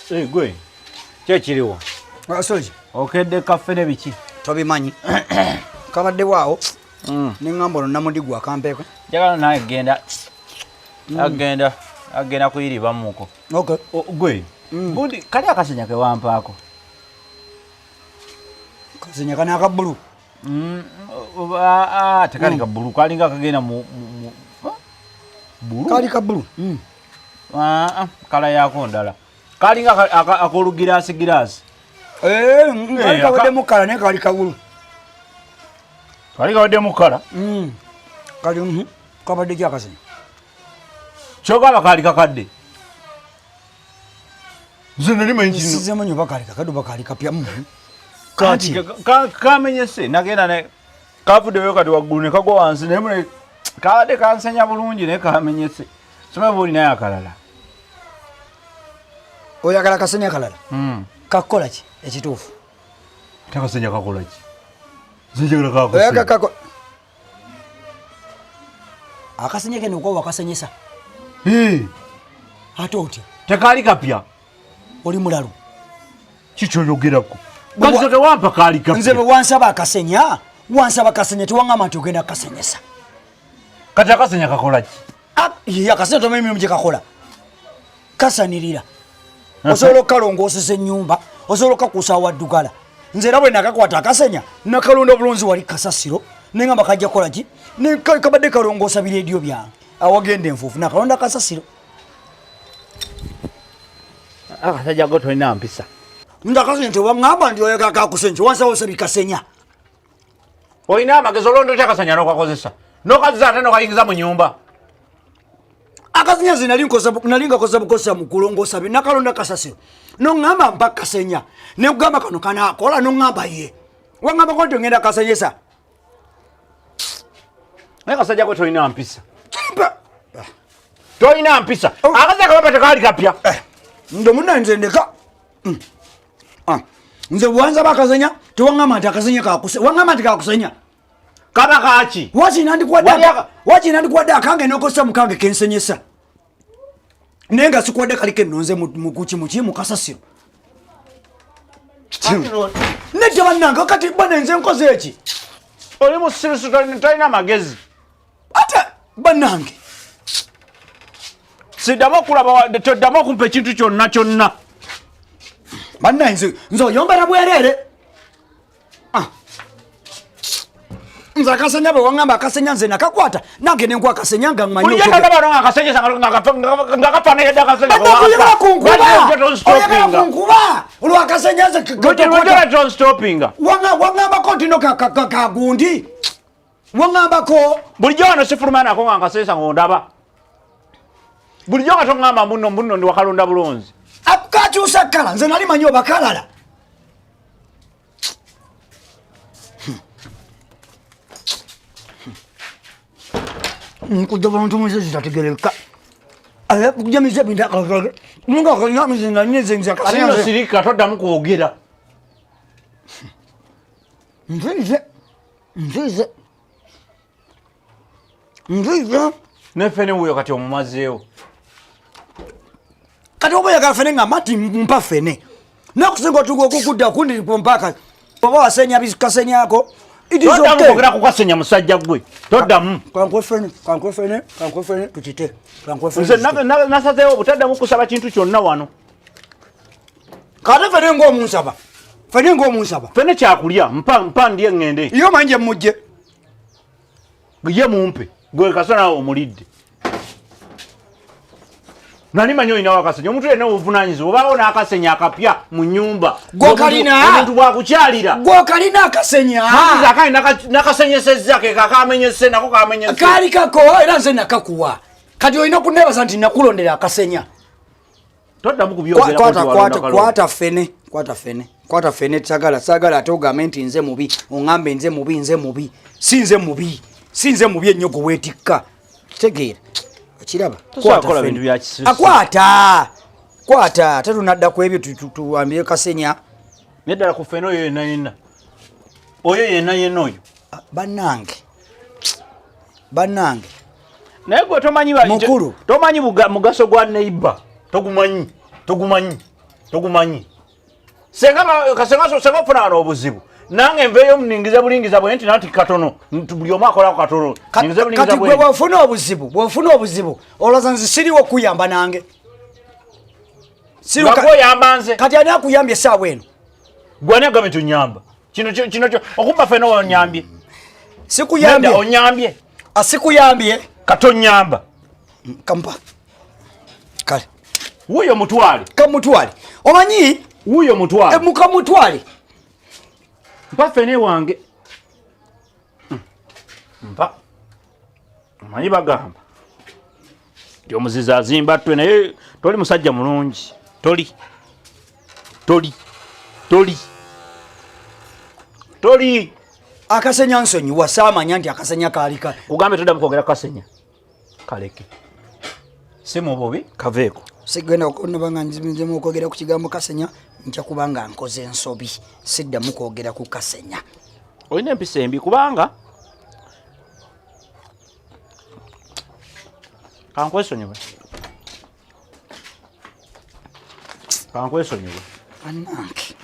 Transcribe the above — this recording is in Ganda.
Gwe. Kyekiriwo. Asoji. Okedde kaffe ne biki? Tobimanyi. Kabadde waawo. N'engamba ono namudigwa akampeeko. Njagala naye genda. Agenda kuyiriba muko. Okay. Gwe. Bundi kali akasenya ke wampaako. Kasenya kana akabbulu. Tekali kabbulu kalinga kagenda mu bulu. Kali kabbulu. Kala yako ndala. Kalinga akolugira girasi. Kali kawadde mukala ne kali kabbulu. Kali kawadde mukala? Kali kabadde kyakasenya. Kyogaba kali kakadde. Nze nalimanyi kino. Sizemanyi oba kali kakadde oba kali kapya. Kati kamenyese nagenda ne kavuddeyo kati waggulu ne kagwa wansi naye mune kabadde kansenya bulungi naye kamenyese. Soma bulinayo akalala. Oyagala kasenya kalala? Kakola ki ekituufu? Takasenya kakola ki? Zinjagala kakosenya. Akasenya kene kwa wakasenyesa. Ate otya? Tekali kapya. Oli mulalu. Kikyolyogerako. Kazisoke wampa kali kapya. Nze wansaba akasenya. Wansaba akasenya tiwangamba nti ogenda akasenyesa. Kati akasenya kakola ki? Ye akasenya tomanyi mirimu gye kakola. Kasanirira. Osobola okukalongoosesa ennyumba, osobola okakuusa waddugala. Nze era bwe nakakwata akasenya nakalonda obulunzi wali kasasiro nengamba kajja kola ki kabadde kalongoosa bireediyo byange awagenda enfuufu nakalonda kasasiro. Akasajja go tolina mpisa. Ndakasenya tewaŋŋamba nti oyagala kakusenya wansaba bikasenya. Olina amagezi olwondo kyakasenya n'okakozesa n'okaziza ate n'okayingiza mu nyumba. Akasenya ze nali ngakoza bukozesa mu kulongoosa bye nakalonda kasasiro n'oŋŋamba mpa kasenya ne kugamba kano kanaakola n'oŋŋamba ye waŋŋamba ko nti ongenda kasenyesa. Naye kasajja go tolina mpisa. Tolina mpisa. Akasenya kababa tekali kapya. Ndo munna nze ndeka. Nze bwansaba akasenya tewaŋŋamba nti akasenya kakusenya waŋŋamba nti kakusenya. Kaba kaki? Waki nandikuwadde akange n'okozesa mukange kensenyesa. Naye nga sikuwadde kali kennonze mu kasasiro. Nedda bannange kati bane nze nkoze eki? Oli musirusu tolina magezi. Ate bannange. Siddamu okulaba toddamu okumpa ekintu kyonna. Bannange nze oyombera bwereere. Nze akasenya bwe waŋŋamba akasenya nze nakakwata nange ne nkwakasenya nga mmanyi okugenda. Oyagala nga kapana yadde akasenya. Oyagala kunkuba olwo akasenya nze John Stoppinga. Waŋŋambako ntino kagundi. Waŋŋambako. Bulijjo wano sifulumanako nga nkasesa ng'ondaba. Bulijjo nga toŋŋamba muno ndi wakalonda bulunzi. Kakyusa kala nze nali manyi oba kalala. Nkujja bantu muze zitategereka. Kujja mize binda kalala. Munga kanyamize nga nyeze nze akasenya. Alino sirika toddamu kwogera. Nzize. Nefene wuyo kati omumazeewo. Kati oba oyagala fene nga mati mpa fene. Nakusinga okudda kundi mpaka oba wasenya bikasenyako. Toddamu kwogera kukasenya musajja gwe. Toddamu. Kankwe fene tukite. Nze nasazeewo obutaddamu kusaba kintu kyonna wano. Kate fene ng'omunsaba. Fene kyakulya mpa ndye ŋŋende. Iyo manje mujje. Ye mumpe. Gwe kasana omulidde. Nani manyi olinawo akasenya omuntu yenna obuvunaanyizibwa obaawo n'akasenya akapya mu nnyumba. Gwokalina. Omuntu bwakukyalira. Gwokalina akasenya. Akali nakasenyesezza ke kakamenyese nako kamenyese. Kali kako era nze nakakuwa. Kati olina kunneebaza nti nakulondera akasenya. Toddamu kubyogera Kwata fene sagala ate ogambe nti nze mubi. Oŋŋambe nze mubi. Si nze mubi ennyo gwe weetikka. Kitegeera. Kiraba. Kwata. Tetunadda ku ebyo tuwambye kasenya. Neddala ku fene oyo yenna. Oyo yenna oyo. Bannange. Naye gwe tomanyi mugaso gwa neighbor. Togumanyi. togumanyi senga ofuna obuzibu nange mbeeyo muningiza bulingiza bwe nti nati katono buli omu akolako katono kati gwe bwofuna obuzibu olowooza nze siriwo okuyamba nange oyamba nze kati ani akuyambye essaawa eno gwani agambye tonyamba kino okumba fena onyambye sikuyambye onyambye asikuyambye katonyamba kampa kale wuyo mutwale kamutwale omanyi wuyo mutwale mukamutwale mpa fene wange mpa omanyi bagamba ti omuzizi azimba ttwe naye toli musajja mulungi toli akasenya nsonyiwa saamanya nti akasenya kaalika kugambe toddamu kwogera kasenya kaleke si mu bubi kaveeko sigenda okunobanga nzimizemu okwogera ku kigambo kasenya nja kubanga nkoze ensobi siddamu kwogera ku kasenya olina empisa embi kubanga kankwesonyiwe ananke